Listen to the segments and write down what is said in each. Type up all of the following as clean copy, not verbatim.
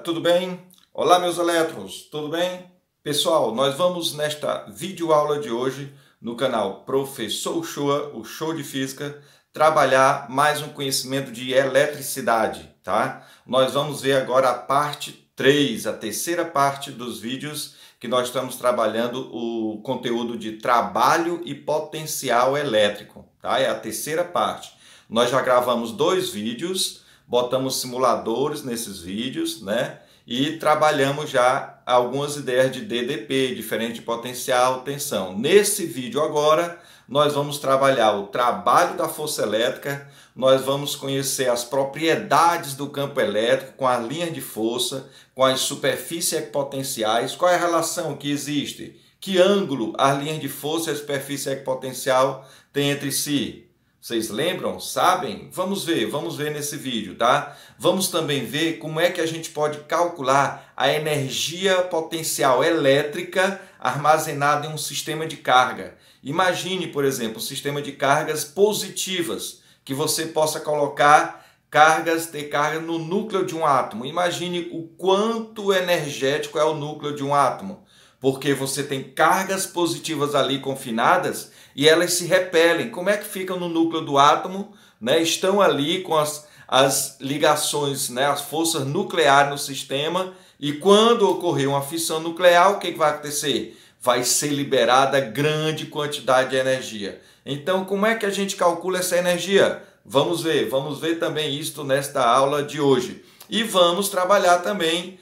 tudo bem? Olá, meus elétrons, tudo bem? Pessoal, nós vamos nesta videoaula de hoje, no canal Professor Uchoa, o show de física, trabalhar mais um conhecimento de eletricidade, tá? Nós vamos ver agora a parte 3, a terceira parte dos vídeos que nós estamos trabalhando o conteúdo de trabalho e potencial elétrico, tá? É a terceira parte. Nós já gravamos 2 vídeos, botamos simuladores nesses vídeos, né? E trabalhamos já algumas ideias de DDP, diferente de potencial, tensão. Nesse vídeo agora, nós vamos trabalhar o trabalho da força elétrica, nós vamos conhecer as propriedades do campo elétrico com as linhas de força, com as superfícies equipotenciais, qual é a relação que existe, que ângulo as linhas de força e a superfície equipotencial têm entre si. Vocês lembram? Sabem? Vamos ver nesse vídeo, tá? Vamos também ver como é que a gente pode calcular a energia potencial elétrica armazenada em um sistema de carga. Imagine, por exemplo, um sistema de cargas positivas, que você possa colocar ter carga no núcleo de um átomo. Imagine o quanto energético é o núcleo de um átomo, porque você tem cargas positivas ali confinadas e elas se repelem. Como é que ficam no núcleo do átomo? Né? Estão ali com as ligações, né? As forças nucleares no sistema, e quando ocorrer uma fissão nuclear, o que vai acontecer? Vai ser liberada grande quantidade de energia. Então, como é que a gente calcula essa energia? Vamos ver também isto nesta aula de hoje. E vamos trabalhar também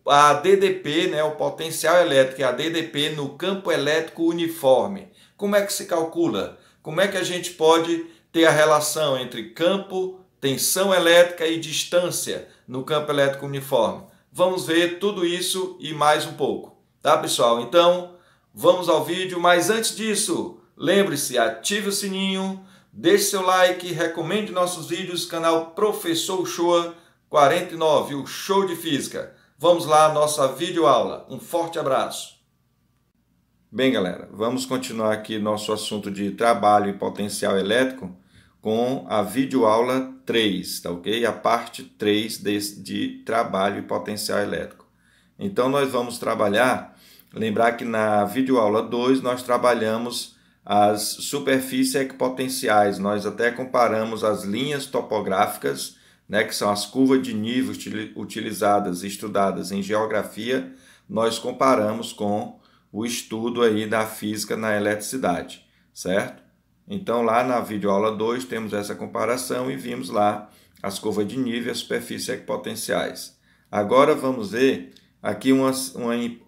a DDP, né, o potencial elétrico, a DDP no campo elétrico uniforme. Como é que se calcula? Como é que a gente pode ter a relação entre campo, tensão elétrica e distância no campo elétrico uniforme? Vamos ver tudo isso e mais um pouco, tá, pessoal? Então, vamos ao vídeo, mas antes disso, lembre-se, ative o sininho, deixe seu like, recomende nossos vídeos, canal Professor Uchoa 49, o show de física. Vamos lá, nossa videoaula. Um forte abraço. Bem, galera, vamos continuar aqui nosso assunto de trabalho e potencial elétrico com a videoaula 3, tá ok? A parte 3 de trabalho e potencial elétrico. Então, nós vamos lembrar que na videoaula 2 nós trabalhamos as superfícies equipotenciais, nós até comparamos as linhas topográficas, né, que são as curvas de nível utilizadas e estudadas em geografia, nós comparamos com o estudo aí da física na eletricidade, certo? Então, lá na videoaula 2 temos essa comparação e vimos lá as curvas de nível e as superfícies equipotenciais. Agora vamos ver aqui uma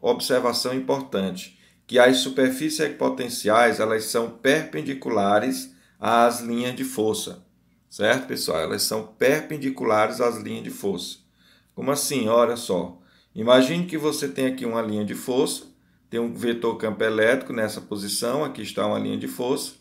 observação importante, que as superfícies equipotenciais elas são perpendiculares às linhas de força. Certo, pessoal? Elas são perpendiculares às linhas de força. Como assim? Olha só. Imagine que você tem aqui uma linha de força, tem um vetor campo elétrico nessa posição, aqui está uma linha de força,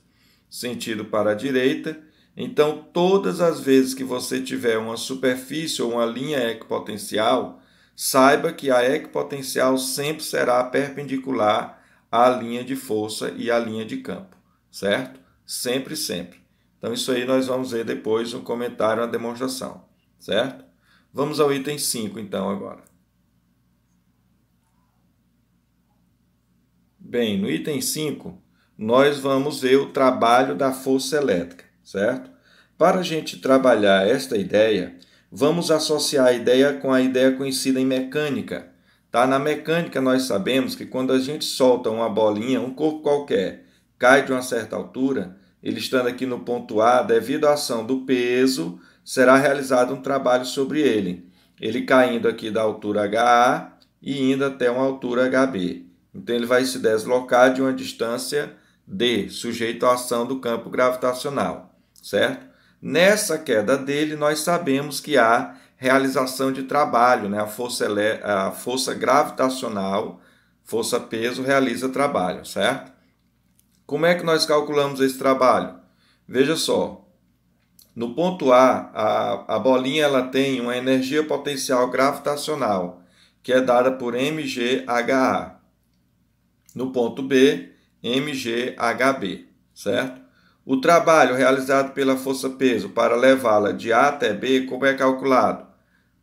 sentido para a direita. Então, todas as vezes que você tiver uma superfície ou uma linha equipotencial, saiba que a equipotencial sempre será perpendicular à linha de força e à linha de campo, certo? Sempre, sempre. Então, isso aí nós vamos ver depois no comentário, na demonstração, certo? Vamos ao item 5, então, agora. Bem, no item 5, nós vamos ver o trabalho da força elétrica, certo? Para a gente trabalhar esta ideia, vamos associar a ideia com a ideia conhecida em mecânica. Tá? Na mecânica, nós sabemos que quando a gente solta uma bolinha, um corpo qualquer, cai de uma certa altura, ele estando aqui no ponto A, devido à ação do peso, será realizado um trabalho sobre ele. Ele caindo aqui da altura HA e indo até uma altura HB. Então, ele vai se deslocar de uma distância D, sujeito à ação do campo gravitacional, certo? Nessa queda dele, nós sabemos que há realização de trabalho, né? A força gravitacional, força peso, realiza trabalho, certo? Como é que nós calculamos esse trabalho? Veja só, no ponto A bolinha ela tem uma energia potencial gravitacional, que é dada por mgHa. No ponto B, mgHb, certo? O trabalho realizado pela força-peso para levá-la de A até B, como é calculado?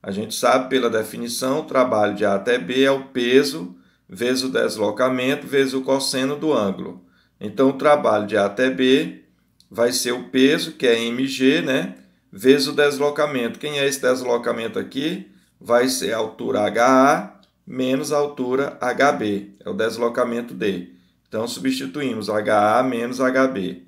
A gente sabe pela definição, o trabalho de A até B é o peso vezes o deslocamento vezes o cosseno do ângulo. Então, o trabalho de A até B vai ser o peso, que é mg, né? Vezes o deslocamento. Quem é esse deslocamento aqui? Vai ser a altura HA menos a altura HB. É o deslocamento D. Então, substituímos HA menos HB.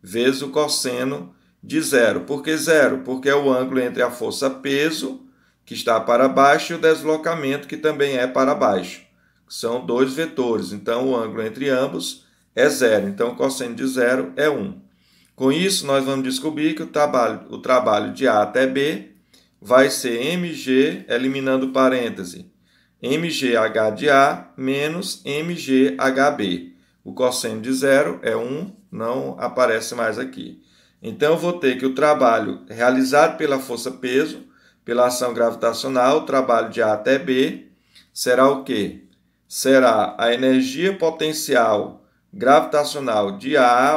Vezes o cosseno de zero. Por que zero? Porque é o ângulo entre a força peso, que está para baixo, e o deslocamento, que também é para baixo. São dois vetores. Então, o ângulo entre ambos é zero. Então, o cosseno de zero é 1. Com isso, nós vamos descobrir que o trabalho de A até B vai ser mg, eliminando o parêntese, mgh de A menos mghb. O cosseno de zero é 1, não aparece mais aqui. Então, eu vou ter que o trabalho realizado pela força-peso, pela ação gravitacional, o trabalho de A até B, será o quê? Será a energia potencial gravitacional de A,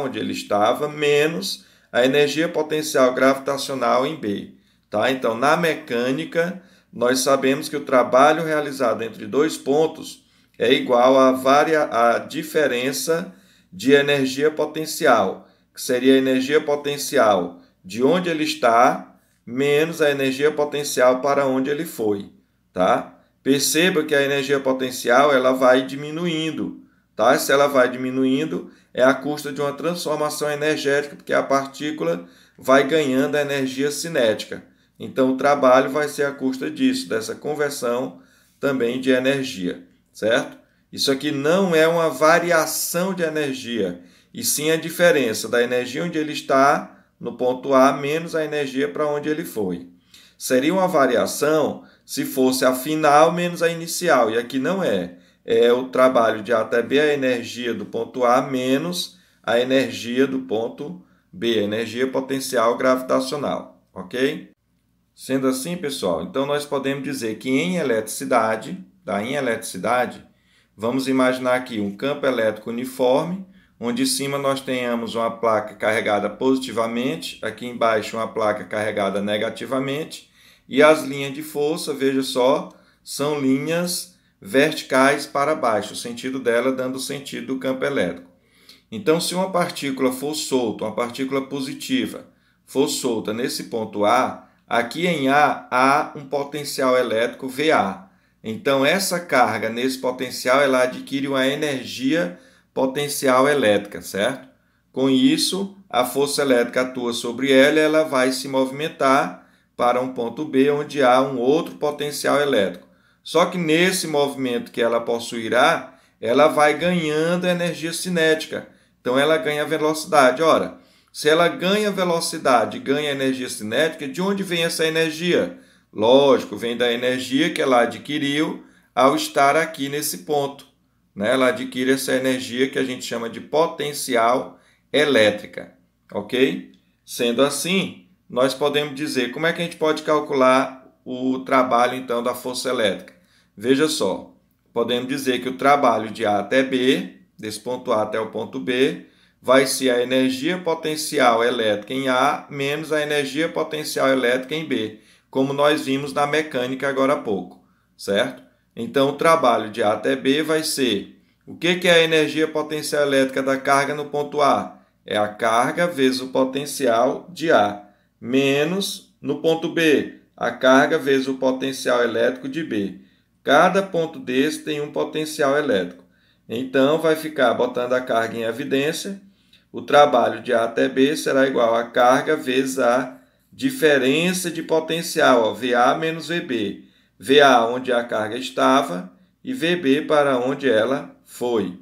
onde ele estava, menos a energia potencial gravitacional em B. Tá? Então, na mecânica, nós sabemos que o trabalho realizado entre dois pontos é igual à diferença de energia potencial, que seria a energia potencial de onde ele está, menos a energia potencial para onde ele foi. Tá? Perceba que a energia potencial ela vai diminuindo. Tá? Se ela vai diminuindo, é à custa de uma transformação energética, porque a partícula vai ganhando a energia cinética. Então, o trabalho vai ser à custa disso, dessa conversão também de energia, certo? Isso aqui não é uma variação de energia, e sim a diferença da energia onde ele está, no ponto A, menos a energia para onde ele foi. Seria uma variação se fosse a final menos a inicial, e aqui não é. É o trabalho de A até B, a energia do ponto A menos a energia do ponto B, a energia potencial gravitacional, ok? Sendo assim, pessoal, então nós podemos dizer que em eletricidade, vamos imaginar aqui um campo elétrico uniforme, onde em cima nós tenhamos uma placa carregada positivamente, aqui embaixo uma placa carregada negativamente, e as linhas de força, veja só, são linhas verticais para baixo, o sentido dela dando o sentido do campo elétrico. Então, se uma partícula for solta, uma partícula positiva, for solta nesse ponto A, aqui em A há um potencial elétrico VA. Então, essa carga nesse potencial ela adquire uma energia potencial elétrica, certo? Com isso, a força elétrica atua sobre ela e ela vai se movimentar para um ponto B, onde há um outro potencial elétrico. Só que nesse movimento que ela possuirá, ela vai ganhando energia cinética. Então, ela ganha velocidade. Ora, se ela ganha velocidade e ganha energia cinética, de onde vem essa energia? Lógico, vem da energia que ela adquiriu ao estar aqui nesse ponto. Ela adquire essa energia que a gente chama de potencial elétrica. Ok? Sendo assim, nós podemos dizer como é que a gente pode calcular o trabalho então da força elétrica. Veja só, podemos dizer que o trabalho de A até B, desse ponto A até o ponto B, vai ser a energia potencial elétrica em A menos a energia potencial elétrica em B, como nós vimos na mecânica agora há pouco, certo? Então, o trabalho de A até B vai ser, o que é a energia potencial elétrica da carga no ponto A? É a carga vezes o potencial de A, menos no ponto B, a carga vezes o potencial elétrico de B. Cada ponto desse tem um potencial elétrico. Então, vai ficar botando a carga em evidência. O trabalho de A até B será igual a carga vezes a diferença de potencial, VA menos VB. VA onde a carga estava e VB para onde ela foi.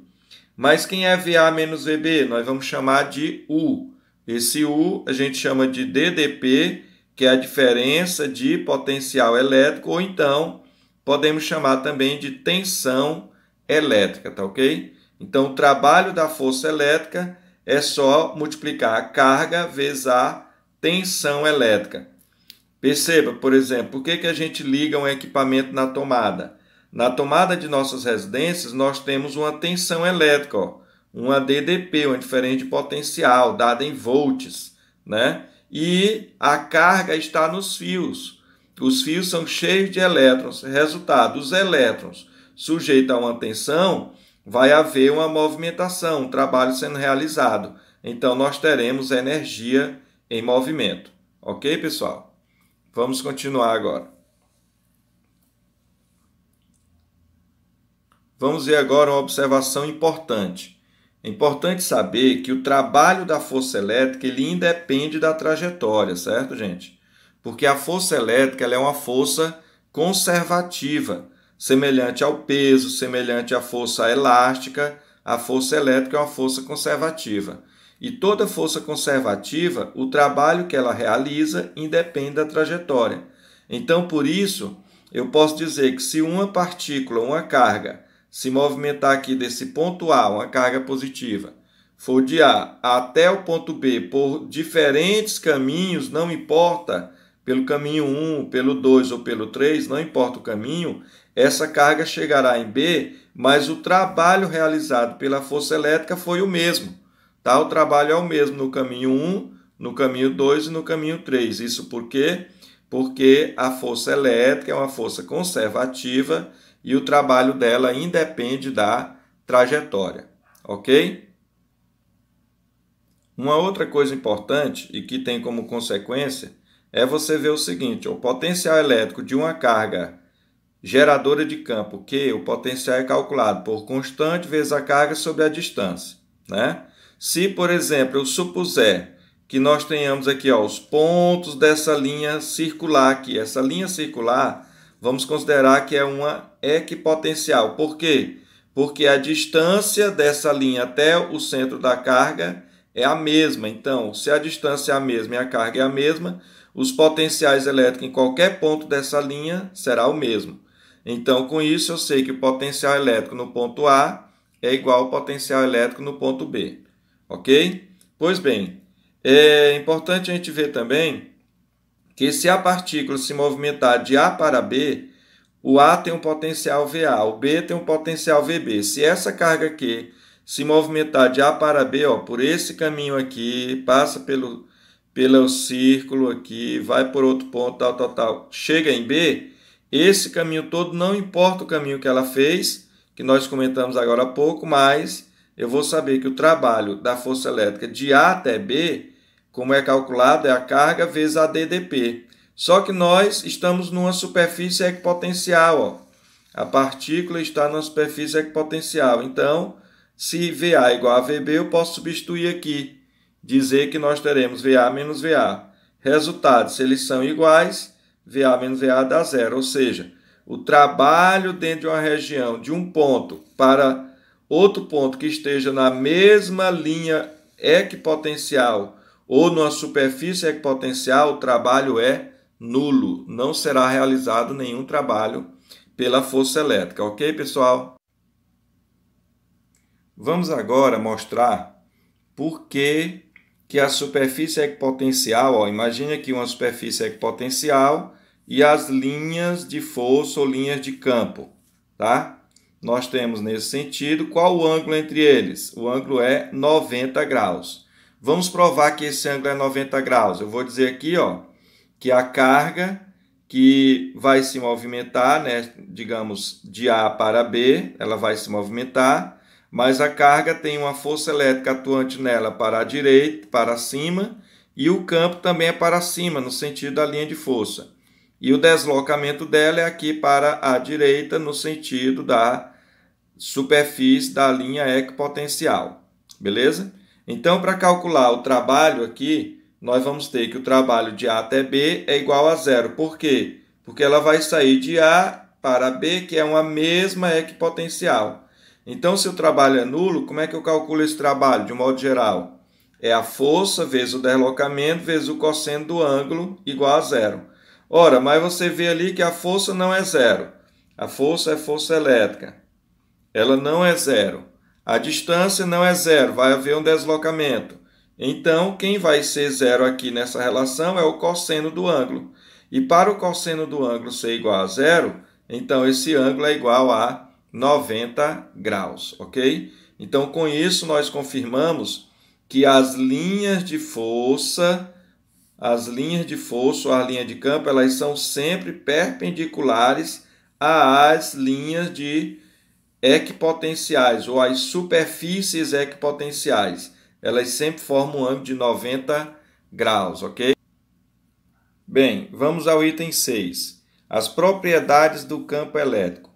Mas quem é VA menos VB? Nós vamos chamar de U. Esse U a gente chama de DDP, que é a diferença de potencial elétrico, ou então podemos chamar também de tensão elétrica, tá ok? Então, o trabalho da força elétrica é só multiplicar a carga vezes a tensão elétrica. Perceba, por exemplo, por que a gente liga um equipamento na tomada? Na tomada de nossas residências, nós temos uma tensão elétrica, uma DDP, uma diferença de potencial, dada em volts, né? E a carga está nos fios. os fios são cheios de elétrons. Resultado, os elétrons sujeitos a uma tensão, vai haver uma movimentação, um trabalho sendo realizado. Então, nós teremos energia em movimento. Ok, pessoal? Vamos continuar agora. Vamos ver agora uma observação importante. É importante saber que o trabalho da força elétrica ele independe da trajetória, certo, gente? Porque a força elétrica ela é uma força conservativa, semelhante ao peso, semelhante à força elástica. A força elétrica é uma força conservativa. E toda força conservativa, o trabalho que ela realiza independe da trajetória. Então, por isso, eu posso dizer que se uma partícula, uma carga, se movimentar aqui desse ponto A, uma carga positiva, for de A até o ponto B por diferentes caminhos, não importa, pelo caminho 1, pelo 2 ou pelo 3, não importa o caminho, essa carga chegará em B, mas o trabalho realizado pela força elétrica foi o mesmo. Tá? O trabalho é o mesmo no caminho 1, no caminho 2 e no caminho 3. Isso por quê? Porque a força elétrica é uma força conservativa e o trabalho dela independe da trajetória, ok? Uma outra coisa importante e que tem como consequência é você ver o seguinte, o potencial elétrico de uma carga geradora de campo Q, o potencial é calculado por constante vezes a carga sobre a distância, né? Se, por exemplo, eu supuser que nós tenhamos aqui os pontos dessa linha circular aqui, essa linha circular, vamos considerar que é uma equipotencial. Por quê? Porque a distância dessa linha até o centro da carga é a mesma. Então, se a distância é a mesma e a carga é a mesma, os potenciais elétricos em qualquer ponto dessa linha será o mesmo. Então, com isso, eu sei que o potencial elétrico no ponto A é igual ao potencial elétrico no ponto B. Ok? Pois bem, é importante a gente ver também que se a partícula se movimentar de A para B, o A tem um potencial VA, o B tem um potencial VB. Se essa carga aqui se movimentar de A para B, por esse caminho aqui, passa pelo círculo aqui, vai por outro ponto, tal, chega em B, esse caminho todo, não importa o caminho que ela fez, que nós comentamos agora há pouco, mas eu vou saber que o trabalho da força elétrica de A até B, como é calculado, é a carga vezes a DDP. Só que nós estamos numa superfície equipotencial. A partícula está numa superfície equipotencial. Então, se VA é igual a VB, eu posso substituir aqui. Dizer que nós teremos VA menos VA. Resultado, se eles são iguais, VA menos VA dá zero. Ou seja, o trabalho dentro de uma região, de um ponto para outro ponto que esteja na mesma linha equipotencial ou numa superfície equipotencial, o trabalho é nulo. Não será realizado nenhum trabalho pela força elétrica. Ok, pessoal? Vamos agora mostrar por que a superfície equipotencial, imagine aqui uma superfície equipotencial e as linhas de força ou linhas de campo, tá? Nós temos nesse sentido, qual o ângulo entre eles? O ângulo é 90 graus. Vamos provar que esse ângulo é 90 graus. Eu vou dizer aqui, que a carga que vai se movimentar, né, digamos, de A para B, ela vai se movimentar, mas a carga tem uma força elétrica atuante nela para a direita, para cima, e o campo também é para cima, no sentido da linha de força. E o deslocamento dela é aqui para a direita, no sentido da superfície da linha equipotencial. Beleza? Então, para calcular o trabalho aqui, nós vamos ter que o trabalho de A até B é igual a zero. Por quê? Porque ela vai sair de A para B, que é uma mesma equipotencial. Então, se o trabalho é nulo, como é que eu calculo esse trabalho, de um modo geral? É a força vezes o deslocamento vezes o cosseno do ângulo igual a zero. Ora, mas você vê ali que a força não é zero. A força é força elétrica. Ela não é zero. A distância não é zero, vai haver um deslocamento. Então, quem vai ser zero aqui nessa relação é o cosseno do ângulo. E para o cosseno do ângulo ser igual a zero, então esse ângulo é igual a 90 graus, ok? Então, com isso, nós confirmamos que as linhas de força as linhas de força ou a linha de campo, elas são sempre perpendiculares às linhas de equipotenciais ou às superfícies equipotenciais. Elas sempre formam um ângulo de 90 graus, ok? Bem, vamos ao item 6. As propriedades do campo elétrico.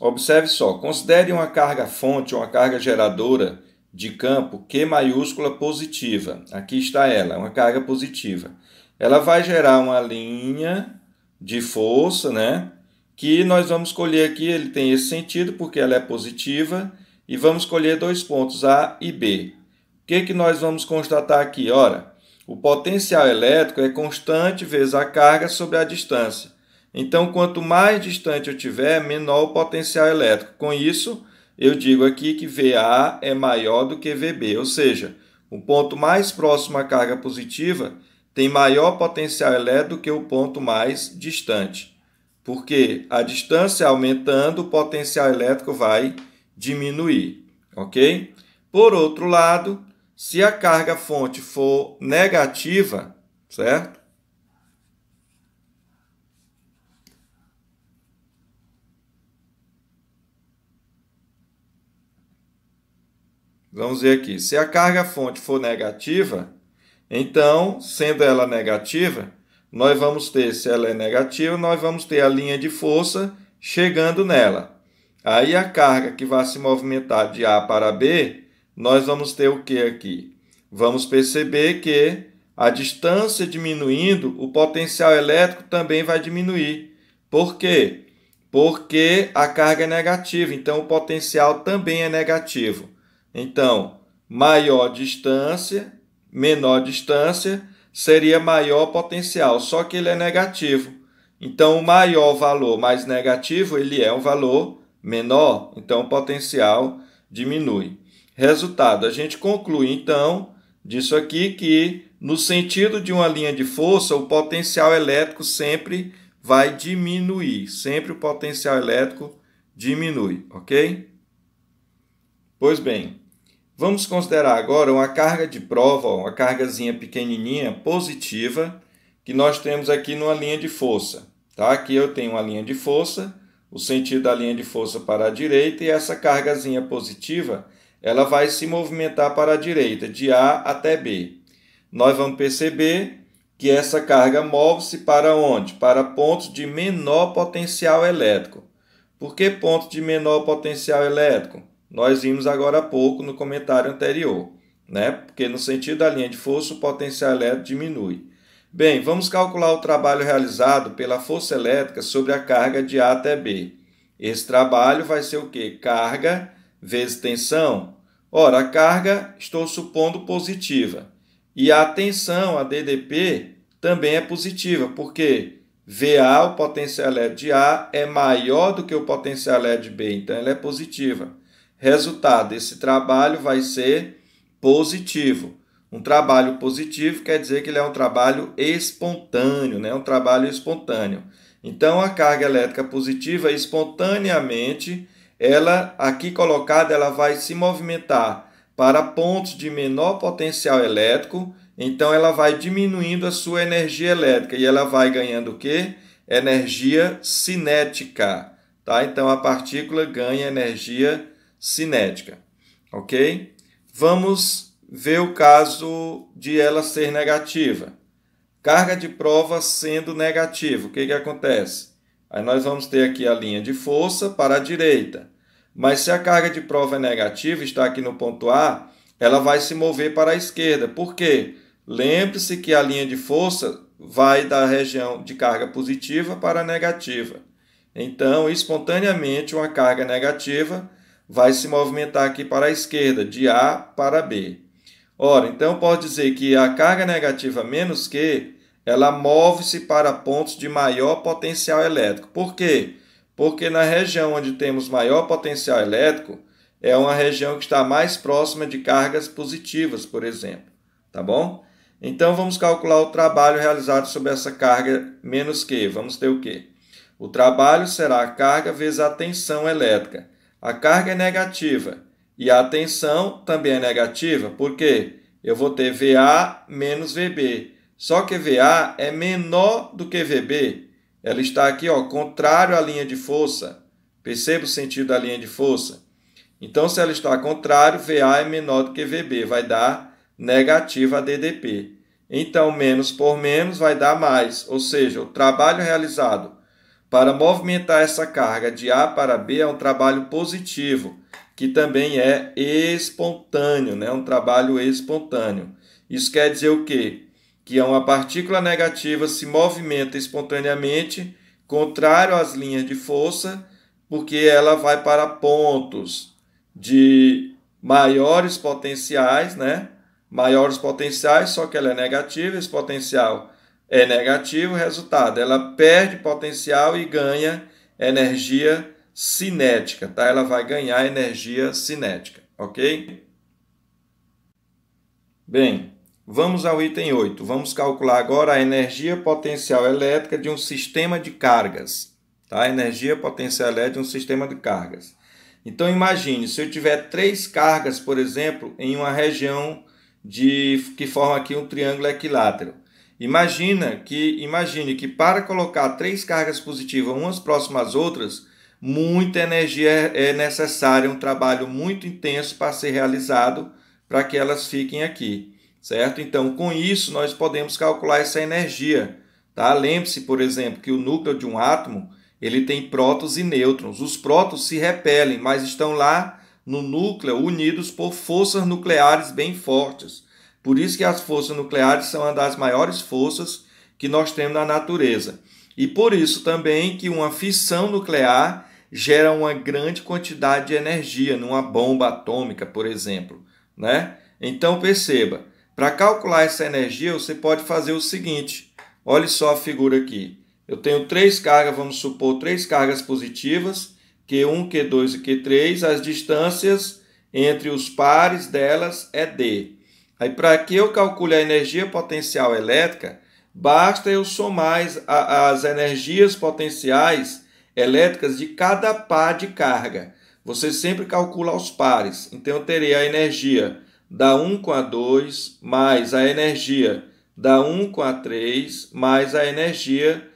Observe só, considere uma carga fonte ou uma carga geradora de campo Q maiúscula positiva. Aqui está ela, uma carga positiva. Ela vai gerar uma linha de força, né? Que nós vamos escolher aqui, ele tem esse sentido porque ela é positiva, e vamos escolher dois pontos A e B. O que nós vamos constatar aqui? Ora, o potencial elétrico é constante vezes a carga sobre a distância. Então, quanto mais distante eu tiver, menor o potencial elétrico. Com isso, eu digo aqui que VA é maior do que VB, ou seja, o ponto mais próximo à carga positiva tem maior potencial elétrico do que o ponto mais distante. Porque a distância aumentando, o potencial elétrico vai diminuir, ok? Por outro lado, se a carga fonte for negativa, certo? Vamos ver aqui. Se a carga fonte for negativa, então, sendo ela negativa, nós vamos ter, se ela é negativa, nós vamos ter a linha de força chegando nela. Aí a carga que vai se movimentar de A para B, nós vamos ter o que aqui? Vamos perceber que a distância diminuindo, o potencial elétrico também vai diminuir. Por quê? Porque a carga é negativa, então o potencial também é negativo. Então, maior distância, menor distância, seria maior potencial, só que ele é negativo. Então, o maior valor mais negativo, ele é um valor menor, então o potencial diminui. Resultado, a gente conclui, então, disso aqui que, no sentido de uma linha de força, o potencial elétrico sempre vai diminuir. Sempre o potencial elétrico diminui, ok? Pois bem, vamos considerar agora uma carga de prova, uma cargazinha pequenininha, positiva, que nós temos aqui numa linha de força. Tá? Aqui eu tenho uma linha de força, o sentido da linha de força para a direita, e essa cargazinha positiva, ela vai se movimentar para a direita, de A até B. Nós vamos perceber que essa carga move-se para onde? Para pontos de menor potencial elétrico. Por que pontos de menor potencial elétrico? Nós vimos agora há pouco no comentário anterior, né? Porque no sentido da linha de força o potencial elétrico diminui. Bem, vamos calcular o trabalho realizado pela força elétrica sobre a carga de A até B. Esse trabalho vai ser o quê? Carga vezes tensão. Ora, a carga estou supondo positiva. E a tensão, a DDP, também é positiva, porque VA, o potencial elétrico de A, é maior do que o potencial elétrico de B, então ela é positiva. Resultado, esse trabalho vai ser positivo. Um trabalho positivo quer dizer que ele é um trabalho espontâneo, né? Um trabalho espontâneo. Então, a carga elétrica positiva, espontaneamente, ela, aqui colocada, ela vai se movimentar para pontos de menor potencial elétrico, então ela vai diminuindo a sua energia elétrica e ela vai ganhando o quê? Energia cinética, tá? Então, a partícula ganha energia cinética, ok? Vamos ver o caso de ela ser negativa. Carga de prova sendo negativa, o que acontece? Aí nós vamos ter aqui a linha de força para a direita. Mas se a carga de prova é negativa, está aqui no ponto A, ela vai se mover para a esquerda. Por quê? Lembre-se que a linha de força vai da região de carga positiva para negativa. Então, espontaneamente, uma carga negativa vai se movimentar aqui para a esquerda, de A para B. Ora, então pode dizer que a carga negativa menos Q, ela move-se para pontos de maior potencial elétrico. Por quê? Porque na região onde temos maior potencial elétrico, é uma região que está mais próxima de cargas positivas, por exemplo. Tá bom? Então, vamos calcular o trabalho realizado sobre essa carga menos Q. Vamos ter o quê? O trabalho será a carga vezes a tensão elétrica. A carga é negativa e a tensão também é negativa, porque eu vou ter VA menos VB. Só que VA é menor do que VB. Ela está aqui, ó, contrário à linha de força. Perceba o sentido da linha de força? Então, se ela está contrário, VA é menor do que VB, vai dar negativa a DDP. Então, menos por menos vai dar mais, ou seja, o trabalho realizado para movimentar essa carga de A para B é um trabalho positivo, que também é espontâneo, né? Um trabalho espontâneo. Isso quer dizer o quê? Que uma partícula negativa se movimenta espontaneamente, contrário às linhas de força, porque ela vai para pontos de maiores potenciais, né? Maiores potenciais, só que ela é negativa, esse potencial é negativo, resultado, ela perde potencial e ganha energia cinética, tá? Ela vai ganhar energia cinética, ok? Bem, vamos ao item 8. Vamos calcular agora a energia potencial elétrica de um sistema de cargas, tá? Energia potencial elétrica de um sistema de cargas. Então, imagine, se eu tiver 3 cargas, por exemplo, em uma região que forma aqui um triângulo equilátero. Imagine que para colocar 3 cargas positivas umas próximas às outras, muita energia é necessária, um trabalho muito intenso para ser realizado para que elas fiquem aqui, certo? Então, com isso, nós podemos calcular essa energia, tá? Lembre-se, por exemplo, que o núcleo de um átomo ele tem prótons e nêutrons. Os prótons se repelem, mas estão lá no núcleo unidos por forças nucleares bem fortes. Por isso que as forças nucleares são uma das maiores forças que nós temos na natureza. E por isso também que uma fissão nuclear gera uma grande quantidade de energia numa bomba atômica, por exemplo, né? Então perceba, para calcular essa energia você pode fazer o seguinte, olhe só a figura aqui. Eu tenho 3 cargas, vamos supor 3 cargas positivas, Q1, Q2 e Q3, as distâncias entre os pares delas é D. Aí, para que eu calcule a energia potencial elétrica, basta eu somar as energias potenciais elétricas de cada par de carga. Você sempre calcula os pares. Então, eu terei a energia da 1 com a 2, mais a energia da 1 com a 3, mais a energia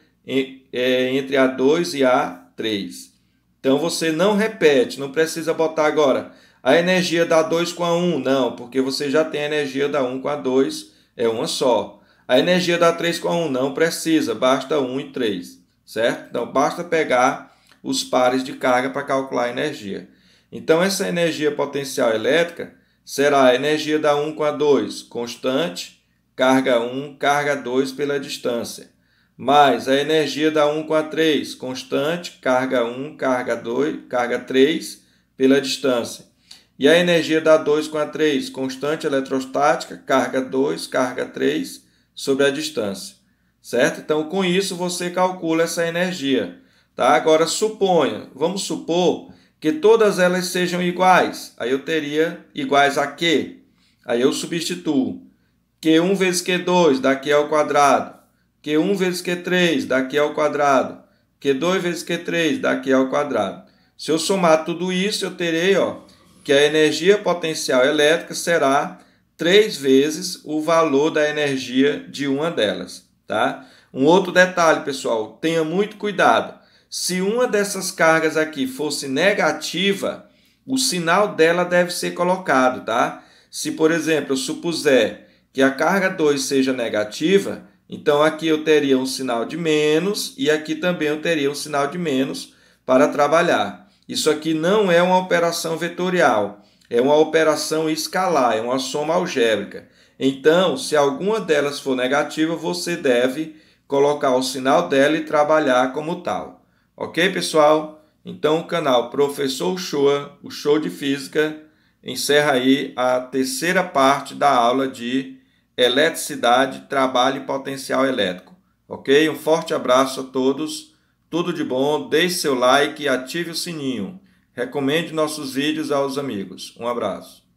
entre a 2 e a 3. Então, você não repete, não precisa botar agora a energia da 2 com a 1, não, porque você já tem a energia da 1 com a 2, é uma só. A energia da 3 com a 1 não precisa, basta 1 e 3, certo? Então, basta pegar os pares de carga para calcular a energia. Então, essa energia potencial elétrica será a energia da 1 com a 2, constante, carga 1, carga 2 pela distância, mais a energia da 1 com a 3, constante, carga 1, carga 2, carga 3 pela distância. E a energia da 2 com a 3, constante eletrostática, carga 2, carga 3 sobre a distância, certo? Então, com isso, você calcula essa energia, tá? Agora, vamos supor que todas elas sejam iguais. Aí eu teria iguais a Q. Aí eu substituo. Q1 vezes Q2 dá Q ao quadrado. Q1 vezes Q3 dá Q ao quadrado. Q2 vezes Q3 dá Q ao quadrado. Se eu somar tudo isso, eu terei, ó, que a energia potencial elétrica será 3 vezes o valor da energia de uma delas, tá? Um outro detalhe, pessoal, tenha muito cuidado. Se uma dessas cargas aqui fosse negativa, o sinal dela deve ser colocado, tá? Se, por exemplo, eu supuser que a carga 2 seja negativa, então aqui eu teria um sinal de menos e aqui também eu teria um sinal de menos para trabalhar. Isso aqui não é uma operação vetorial, é uma operação escalar, é uma soma algébrica. Então, se alguma delas for negativa, você deve colocar o sinal dela e trabalhar como tal. Ok, pessoal? Então, o canal Professor Uchoa, o show de física, encerra aí a terceira parte da aula de eletricidade, trabalho e potencial elétrico. Ok? Um forte abraço a todos. Tudo de bom, deixe seu like e ative o sininho. Recomende nossos vídeos aos amigos. Um abraço.